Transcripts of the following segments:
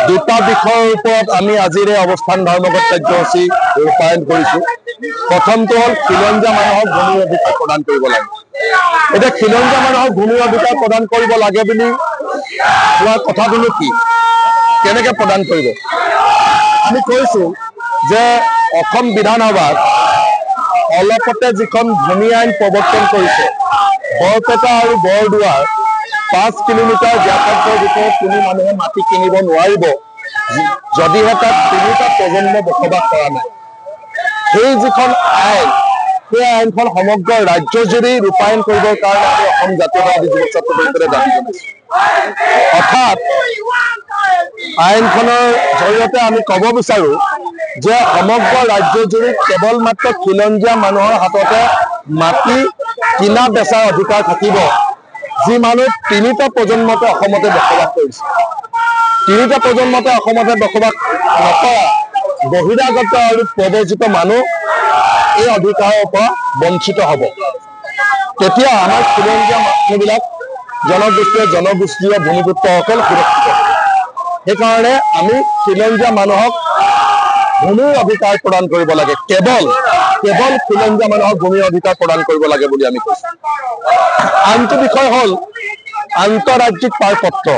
দুটা বিষয়ৰ ওপৰত আমি আজিৰ অৱস্থান ধৰ্মঘট কাৰ্যসূচী ৰূপায়ণ কৰিছো। প্ৰথমটো হ'ল খিলঞ্জীয়া মানুহক ভূমিৰ অধিকাৰ প্ৰদান কৰিব লাগে। এতিয়া খিলঞ্জীয়া মানুহক ভূমিৰ অধিকাৰ প্ৰদান কৰিব লাগে বুলি কোৱা কথাটোনো কি, কেনেকে প্ৰদান কৰিব? আমি কৈছো যে অসম বিধানসভাত অলপতে যিখন ভূমি আইন প্ৰৱৰ্তন কৰিছে, বৰপেটা আৰু বৰদোৱাৰ 5 কিলোমিটাৰ ব্যাসাৰ্ধৰ ভিতৰত কোনো মানুহে মাটি কিনিব নোৱাৰিব যদিহে তাত 3টা প্ৰজন্ম বসবাস কৰা নাই। সেই যিখন আইন, সেই আইনখন সমগ্ৰ ৰাজ্যজুৰি ৰূপায়ণ কৰিবৰ কাৰণে আমি অসম জাতীয়তাবাদী যুৱ ছাত্ৰ পৰিষদে দাবী জনাইছো। অৰ্থাৎ আইনখনৰ জৰিয়তে আমি ক'ব বিচাৰো যে সমগ্ৰ ৰাজ্যজুৰি কেৱল মাত্ৰ খিলঞ্জীয়া মানুহৰ হাততে মাটি কিনা বেচাৰ অধিকাৰ থাকিব যি মানুহ 3টা প্ৰজন্মতে অসমতে বসবাস কৰিছে। 3টা প্ৰজন্মতে অসমতে বসবাস নকৰা বহিৰাগত আৰু প্ৰব্ৰজিত মানুহ এই অধিকাৰৰ পৰা বঞ্চিত হ'ব। তেতিয়া আমাৰ খিলঞ্জীয়া মানুহবিলাক জনগোষ্ঠীয় ভূমিপুত্ৰসকল সুৰক্ষিত। সেইকাৰণে আমি খিলঞ্জীয়া মানুহক ভূমিৰ অধিকাৰ প্ৰদান কৰিব লাগে। কেৱল খিলঞ্জীয়া মানুহক ভূমিৰ অধিকাৰ প্ৰদান কৰিব লাগে বুলি আমি কৈছো। আনটো বিষয় হ'ল আন্তঃৰাজ্যিক পাৰপত্ৰ।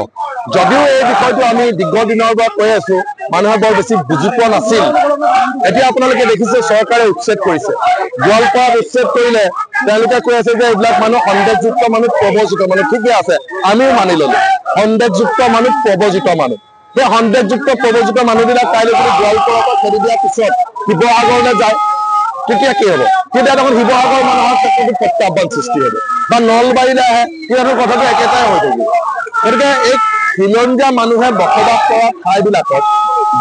যদিও এই বিষয়টো আমি দীৰ্ঘদিনৰ পৰা কৈ আছো, মানুহে বৰ বেছি বুজি পোৱা নাছিল। এতিয়া আপোনালোকে দেখিছে চৰকাৰে উচ্ছেদ কৰিছে। গোৱালপাৰাত উচ্ছেদ কৰিলে তেওঁলোকে কৈ আছে যে এইবিলাক মানুহ সন্দেহযুক্ত মানুহ, প্ৰব্ৰজিত মানুহ। ঠিকে আছে, আমিও মানি ললো সন্দেহযুক্ত মানুহ, প্ৰব্ৰজিত মানুহ। সেই সন্দেহযুক্ত প্ৰব্ৰজিত মানুহবিলাক কাইলৈ যদি গোৱালপাৰাৰ পৰা খেদি দিয়াৰ পিছত শিৱসাগৰলৈ যায়, তেতিয়া কি হ'ব? তেতিয়া দেখোন শিৱসাগৰ মানুহৰ ক্ষেত্ৰতো প্ৰত্যাহ্বান সৃষ্টি হ'ব। বা নলবাৰীলৈ আহে, সিহঁতৰ কথাটো একেটাই হৈ থাকিব। গতিকে এই খিলঞ্জীয়া মানুহে বসবাস কৰা ঠাইবিলাকত,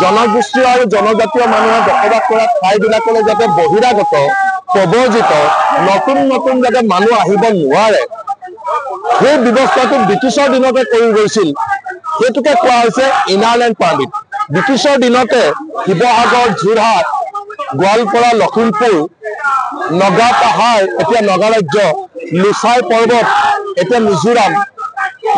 জনগোষ্ঠীয় আৰু জনজাতীয় মানুহে বসবাস কৰা ঠাইবিলাকলৈ যাতে বহিৰাগত, প্ৰব্ৰজিত, নতুন যাতে মানুহ আহিব নোৱাৰে, সেই ব্যৱস্থাটো ব্ৰিটিছৰ দিনতে কৰি গৈছিল। সেইটোকে কোৱা হৈছে ইনাৰলেণ্ড পাৰ্মিট। ব্ৰিটিছৰ দিনতে শিৱসাগৰ, যোৰহাট, গোৱালপাৰা, লখিমপুৰ, নগা পাহাৰ এতিয়া নগা ৰাজ্য, লুচাই পৰ্বত এতিয়া মিজোৰাম,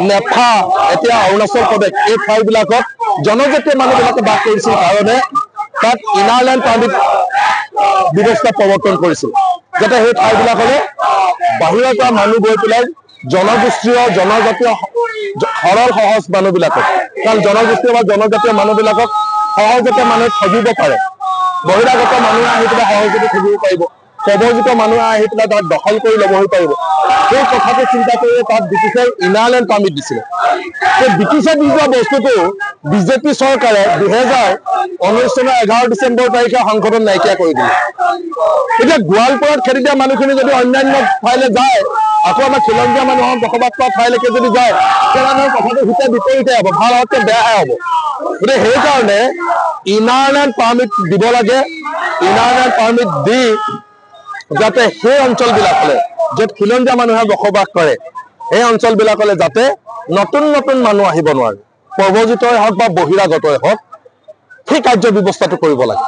নেফা এতিয়া অৰুণাচল প্ৰদেশ, এই ঠাইবিলাকত জনজাতীয় মানুহবিলাকে বাস কৰিছিল কাৰণে তাত ইনাৰলেণ্ড পাৰ্মিট ব্যৱস্থা প্ৰৱৰ্তন কৰিছিল, যাতে সেই ঠাইবিলাকলৈ বাহিৰৰ পৰা মানুহ গৈ পেলাই জনগোষ্ঠীয় জনজাতীয় সৰল সহজ মানুহবিলাকক, কাৰণ জনগোষ্ঠীয় বা জনজাতীয় মানুহবিলাকক সহজতে মানুহে ঠগিব পাৰে। বহিৰাগত মানুহে আহি পেলাই সহজতে ঠগিব পাৰিব, প্ৰব্ৰজিত মানুহে আহি পেলাই তাত দখল কৰি ল'বহি পাৰিব। সেই কথাটো চিন্তা কৰি তাত ব্ৰিটিছে ইনাৰলেণ্ড পাৰ্মিট দিছিলে। সেই ব্ৰিটিছে দি যোৱা বস্তুটো বিজেপি চৰকাৰে 2019 চনৰ 11 ডিচেম্বৰ তাৰিখে সংসদত নাইকিয়া কৰি দিলে। এতিয়া গোৱালপাৰাত খেদি দিয়া মানুহখিনি যদি অন্যান্য ঠাইলৈ যায়, আকৌ আমাৰ খিলঞ্জীয়া মানুহৰ বসবাস কৰা ঠাইলৈকে যদি যায়, তেনেধৰণৰ কথাটো হিতে বিপৰীতে হ'ব, ভাল হওঁতে বেয়াহে হ'ব। গতিকে সেইকাৰণে ইনাৰলেণ্ড পাৰ্মিট দিব লাগে। ইনাৰলেণ্ড পাৰ্মিট দি যাতে সেই অঞ্চলবিলাকলৈ য'ত খিলঞ্জীয়া মানুহে বসবাস কৰে, সেই অঞ্চলবিলাকলৈ যাতে নতুন মানুহ আহিব নোৱাৰে, প্ৰব্ৰজিতই হওক বা বহিৰাগতই হওক, সেই কাৰ্য ব্যৱস্থাটো কৰিব লাগে।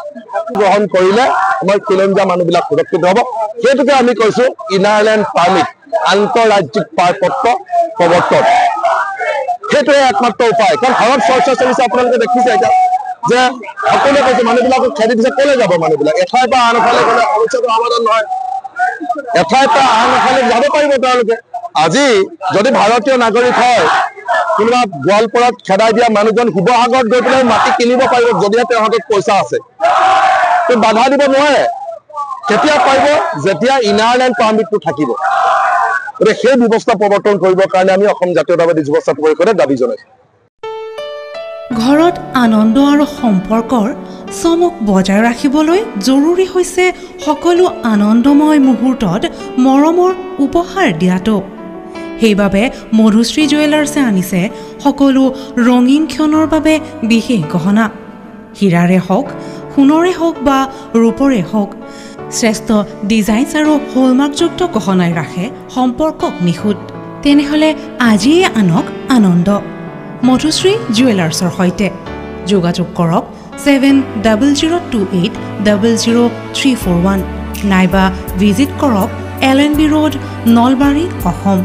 গ্ৰহণ কৰিলে আমাৰ খিলঞ্জীয়া মানুহবিলাক সুৰক্ষিত হ'ব। সেইটোকে আমি কৈছো ইনাৰলেণ্ড পাৰ্মিট, আন্তঃৰাজ্যিক পাৰপত্ৰ প্ৰৱৰ্তন। সেইটোৱে একমাত্ৰ উপায়। কাৰণ ভাৰত চৰ্চা চলিছে, আপোনালোকে দেখিছে এতিয়া যে সকলোৱে কৈছে মানুহবিলাকক খেদি দিছে, ক'লৈ যাব মানুহবিলাক? এঠাইৰ পৰা আন এঠাইলৈ গ'লে সমস্যাটো সমাধান নহয়। এঠাইৰ পৰা আন এঠাইলৈ যাব পাৰিব তেওঁলোকে। আজি যদি ভাৰতীয় নাগৰিক হয়, কোনোবা গোৱালপাৰাত খেদাই দিয়া মানুহজন শিৱসাগৰত গৈ পেলাই মাটি কিনিব পাৰিব যদিহে তেওঁৰ হাতত পইচা আছে। বাধা দিব নোৱাৰে। কেতিয়া পাৰিব? যেতিয়া ইনাৰলেণ্ড পাৰ্মিটটো থাকিব। গতিকে সেই ব্যৱস্থা প্ৰৱৰ্তন কৰিবৰ কাৰণে আমি অসম জাতীয়তাবাদী যুৱ ছাত্ৰ পৰিষদে দাবী জনাইছো। ঘৰত আনন্দ আৰু সম্পৰ্কৰ চমক বজাই ৰাখিবলৈ জৰুৰী হৈছে সকলো আনন্দময় মুহূৰ্তত মৰমৰ উপহাৰ দিয়াটো। সেইবাবে মধুশ্ৰী জুৱেলাৰ্ছে আনিছে সকলো ৰঙীন ক্ষণৰ বাবে বিশেষ গহনা। হীৰাৰে হওক, সোণৰে হওক বা ৰূপৰে হওক, শ্ৰেষ্ঠ ডিজাইনছ আৰু হলমাৰ্কযুক্ত গহনাই ৰাখে সম্পৰ্কক নিখুঁত। তেনেহ'লে আজিয়ে আনক আনন্দ মধুশ্ৰী জুৱেলাৰ্ছৰ সৈতে। যোগাযোগ কৰক 7028000341 নাইবা ভিজিট কৰক LNB ৰোড, নলবাৰী, অসম।